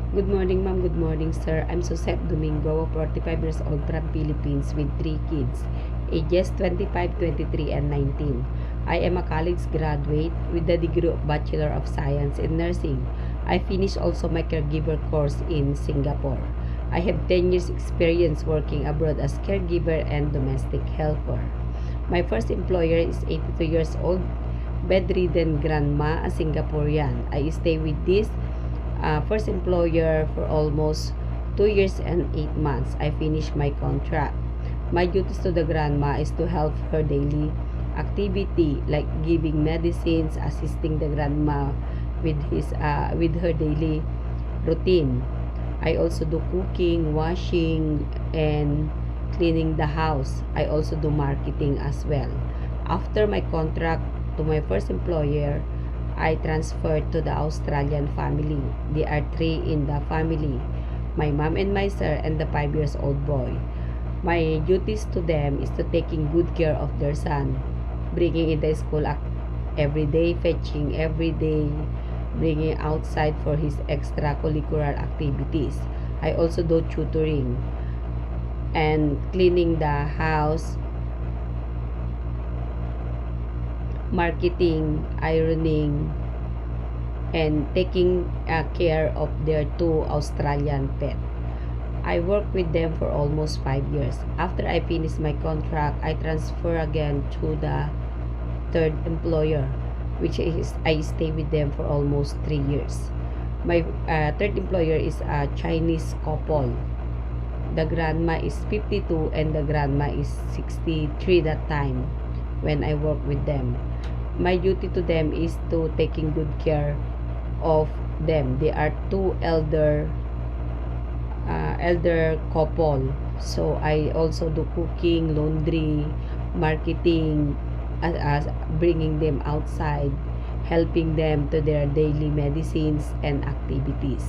Good morning, ma'am. Good morning, sir. I'm Sosep Domingo, 45 years old from Philippines with 3 kids, ages 25, 23, and 19. I am a college graduate with the degree of Bachelor of Science in Nursing. I finished also my caregiver course in Singapore. I have 10 years experience working abroad as caregiver and domestic helper. My first employer is 82 years old, bedridden grandma, a Singaporean. I stay with this first employer for almost 2 years and 8 months. I finished my contract. My duties to the grandma is to help her daily activity like giving medicines, assisting the grandma with her daily routine. I also do cooking, washing, and cleaning the house. I also do marketing as well. After my contract to my first employer, I transferred to the Australian family. There are 3 in the family. My mom and my sir and the 5 years old boy. My duties to them is to taking good care of their son, bringing in the school every day, fetching every day, bringing outside for his extracurricular activities. I also do tutoring and cleaning the house, marketing, ironing, and taking care of their 2 Australian pets. I worked with them for almost 5 years. After I finished my contract, I transfer again to the third employer, which is I stay with them for almost 3 years. My third employer is a Chinese couple. The grandma is 52 and the grandma is 63 that time when I work with them. My duty to them is to taking good care of them. They are 2 elder couple. So I also do cooking, laundry, marketing, as bringing them outside, helping them to their daily medicines and activities.